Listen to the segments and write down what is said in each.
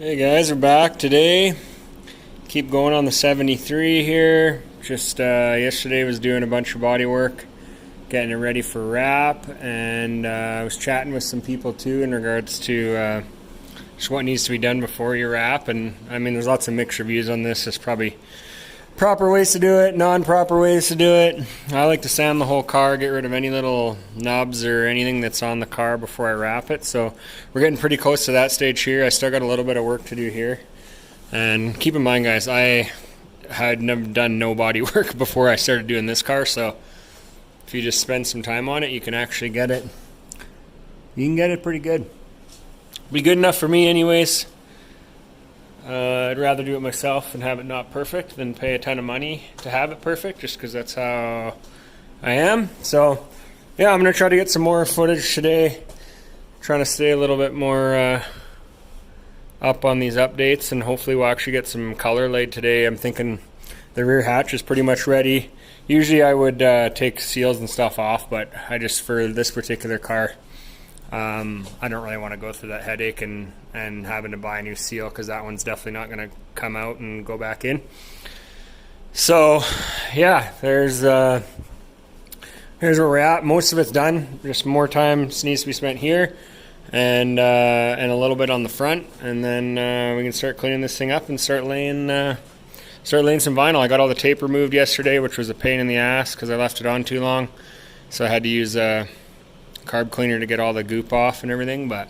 Hey guys, we're back today. Keep going on the 73 here. Just yesterday was doing a bunch of body work, getting it ready for wrap, and I was chatting with some people too in regards to just what needs to be done before you wrap. And I mean, there's lots of mixed reviews on this. There's probably proper ways to do it, non-proper ways to do it. I like to sand the whole car, get rid of any little nubs or anything that's on the car before I wrap it. So we're getting pretty close to that stage here. I still got a little bit of work to do here. And keep in mind, guys, I had never done no body work before I started doing this car. So if you just spend some time on it, you can actually get it. You can get it pretty good. Be good enough for me anyways. I'd rather do it myself and have it not perfect than pay a ton of money to have it perfect, just because that's how I am. So yeah, I'm going to try to get some more footage today, trying to stay a little bit more up on these updates, and hopefully we'll actually get some color laid today. I'm thinking the rear hatch is pretty much ready. Usually I would take seals and stuff off, but I just, for this particular car, I don't really want to go through that headache and having to buy a new seal, because that one's definitely not going to come out and go back in. So yeah, here's where we're at. Most of it's done. Just more time needs to be spent here, and a little bit on the front, and then we can start cleaning this thing up and start laying some vinyl. I got all the tape removed yesterday, which was a pain in the ass because I left it on too long, so I had to use carb cleaner to get all the goop off and everything. But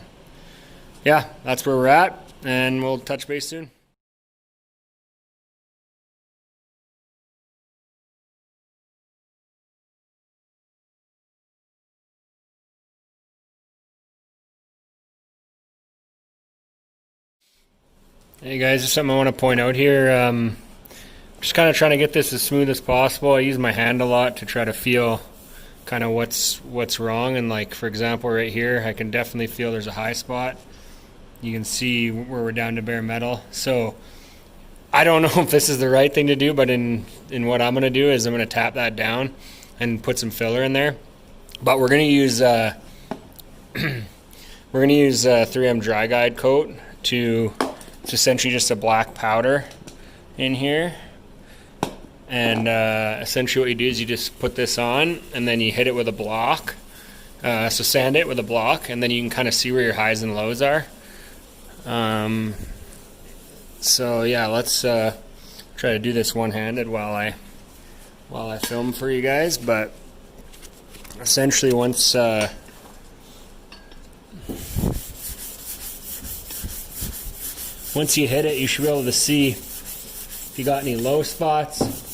yeah, that's where we're at, and we'll touch base soon. Hey guys, just something I want to point out here. Just kind of trying to get this as smooth as possible. I use my hand a lot to try to feel kind of what's wrong, and like for example right here, I can definitely feel there's a high spot. You can see where we're down to bare metal. So I don't know if this is the right thing to do, but in what I'm going to do is I'm going to tap that down and put some filler in there. But we're going to use 3M dry guide coat to, it's essentially just a black powder in here. And essentially what you do is you just put this on, and then you hit it with a block. So sand it with a block, and then you can kind of see where your highs and lows are. So yeah, let's try to do this one-handed while I film for you guys. But essentially once you hit it, you should be able to see if you got any low spots.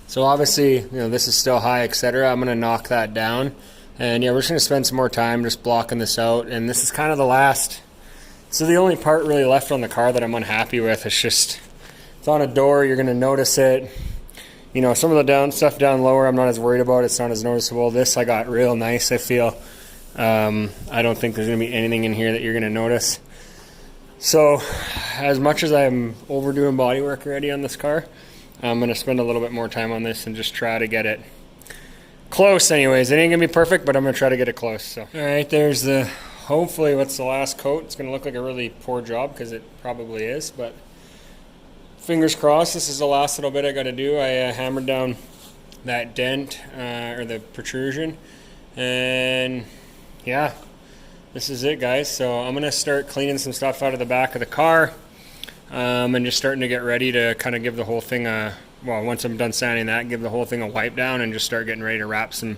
So obviously, you know, this is still high, etc. I'm going to knock that down. And yeah, we're just going to spend some more time just blocking this out. And this is kind of the last, so the only part really left on the car that I'm unhappy with. It's on a door, you're going to notice it. You know, some of the stuff down lower I'm not as worried about. It's not as noticeable. This I got real nice, I feel. I don't think there's going to be anything in here that you're going to notice. So as much as I'm overdoing bodywork already on this car, I'm going to spend a little bit more time on this and just try to get it close anyways. It ain't going to be perfect, but I'm going to try to get it close. So, all right, there's hopefully what's the last coat. It's going to look like a really poor job because it probably is, but fingers crossed. This is the last little bit I got to do. I hammered down that dent or the protrusion, and yeah, this is it, guys. So I'm going to start cleaning some stuff out of the back of the car. And just starting to get ready to kind of give the whole thing once I'm done sanding that, give the whole thing a wipe down and just start getting ready to wrap some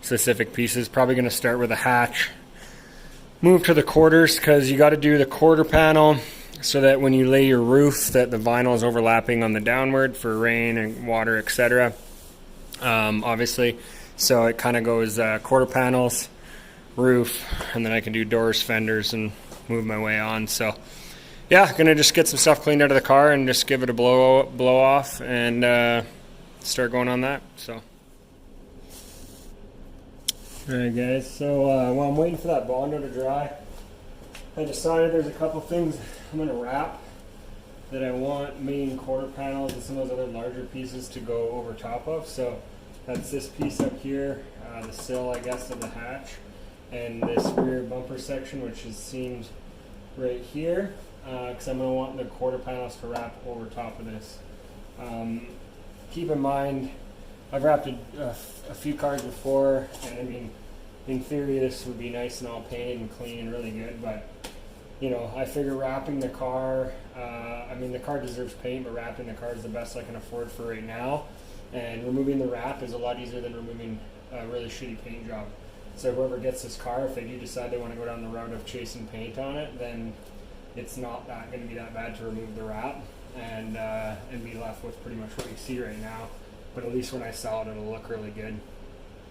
specific pieces. Probably going to start with a hatch, move to the quarters, because you got to do the quarter panel so that when you lay your roof that the vinyl is overlapping on the downward for rain and water, etc. Obviously, so it kind of goes quarter panels, roof, and then I can do doors, fenders, and move my way on. So yeah, gonna just get some stuff cleaned out of the car and just give it a blow off and start going on that. So, all right, guys. So while I'm waiting for that Bondo to dry, I decided there's a couple things I'm gonna wrap that I want main quarter panels and some of those other larger pieces to go over top of. So That's this piece up here, the sill, I guess, of the hatch, and this rear bumper section, which is seamed right here, because I'm going to want the quarter panels to wrap over top of this. Keep in mind, I've wrapped a few cars before, and I mean, in theory this would be nice and all painted and clean and really good, but you know, I figure wrapping the car, I mean the car deserves paint, but wrapping the car is the best I can afford for right now, and removing the wrap is a lot easier than removing a really shitty paint job. So whoever gets this car, if they do decide they want to go down the route of chasing paint on it, then it's not going to be that bad to remove the wrap and be left with pretty much what you see right now. But at least when I sell it, it'll look really good.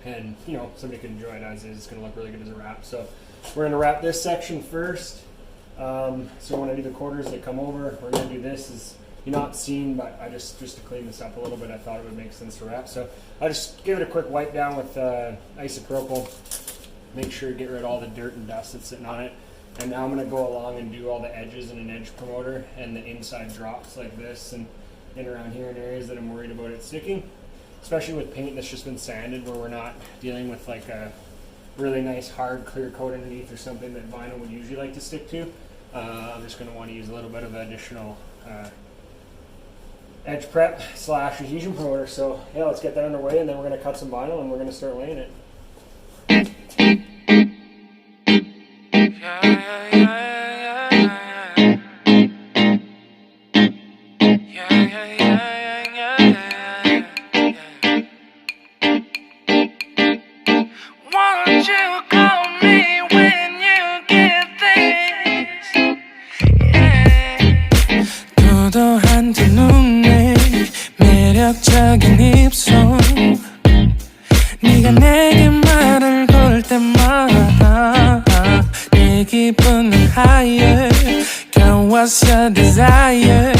And, you know, somebody can enjoy it as is. It's going to look really good as a wrap. So we're going to wrap this section first. So when I do the quarters that come over, we're going to do this. Is you're not seeing, but I just to clean this up a little bit, I thought it would make sense to wrap. So I just give it a quick wipe down with isopropyl. Make sure to get rid of all the dirt and dust that's sitting on it. And now I'm going to go along and do all the edges in an edge promoter and the inside drops like this and in around here in areas that I'm worried about it sticking. Especially with paint that's just been sanded, where we're not dealing with like a really nice hard clear coat underneath or something that vinyl would usually like to stick to. I'm just going to want to use a little bit of additional edge prep / adhesion promoter. So yeah, let's get that underway, and then we're going to cut some vinyl and we're going to start laying it. 매력적인 입술 네가 내게 말을 걸 때마다 내 기분은 higher Girl what's your desire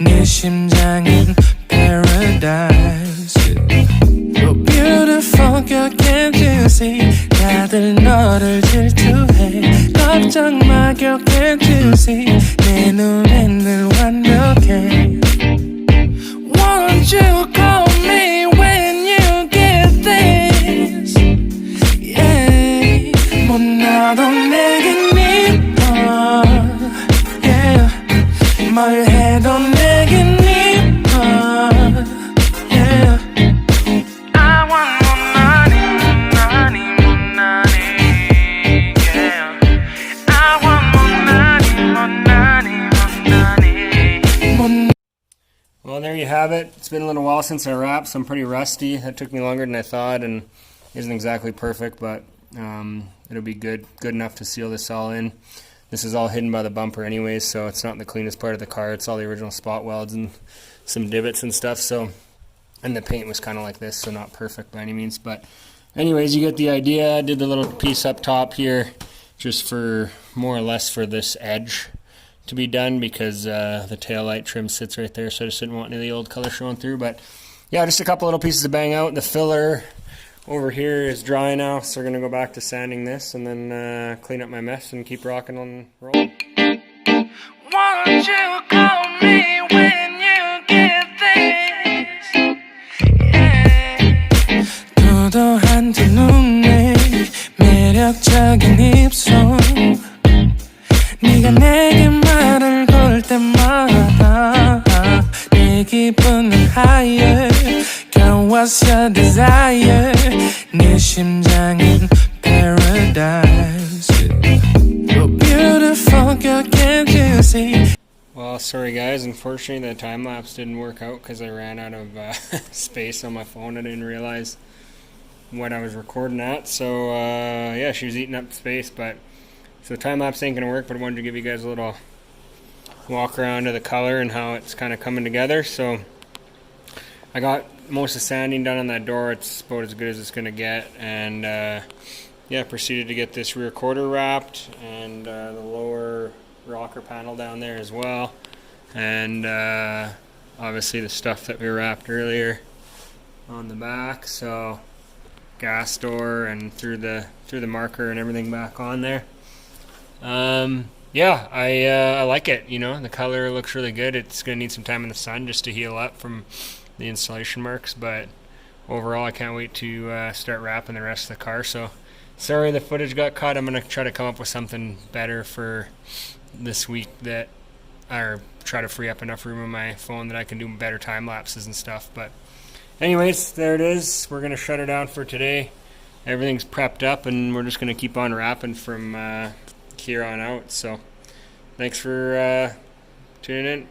네 심장은 paradise You're beautiful girl can't you see 다들 너를 질투해 걱정 마 girl can't you see 내 눈엔 늘 완벽해 Won't you call me when you get this? Yeah, 뭐 나도 내겐 이뻐. Yeah, 뭘 해도 내겐 이뻐. Yeah, I want more money, more money. Yeah, I want more money. Well, there you have it. It's been a little while since I wrapped, so I'm pretty rusty. That took me longer than I thought and isn't exactly perfect, but it'll be good enough to seal this all in. This is all hidden by the bumper anyways, so it's not the cleanest part of the car. It's all the original spot welds and some divots and stuff. So, and the paint was kind of like this, so not perfect by any means. But anyways, you get the idea. I did the little piece up top here just for more or less for this edge to be done, because the tail light trim sits right there, so I just didn't want any of the old color showing through. But yeah, just a couple little pieces to bang out. The filler over here is dry now, so we're gonna go back to sanding this and then clean up my mess and keep rocking and rolling. Won't you call me when you get this? Yeah. 도도한 두 눈에 매력적인 입술 네가 내게 말을 걸 때마다 내 기분은 higher Girl what's your desire 내 심장은 paradise You're beautiful girl can't you see Well, sorry guys, unfortunately the time lapse didn't work out because I ran out of space on my phone. I didn't realize what I was recording at, so yeah, she was eating up space. But so the time lapse ain't gonna work, but I wanted to give you guys a little walk around of the color and how it's kind of coming together. So I got most of the sanding done on that door. It's about as good as it's gonna get, and yeah, proceeded to get this rear quarter wrapped and the lower rocker panel down there as well, and obviously the stuff that we wrapped earlier on the back. So gas door and through the marker and everything back on there. Yeah, I like it. You know, the color looks really good. It's gonna need some time in the sun just to heal up from the installation marks, but overall, I can't wait to start wrapping the rest of the car. So sorry the footage got cut. I'm going to try to come up with something better for this week, or try to free up enough room on my phone that I can do better time lapses and stuff. But anyways, there it is. We're going to shut her down for today. Everything's prepped up, and we're just going to keep on wrapping from here on out. So thanks for tuning in.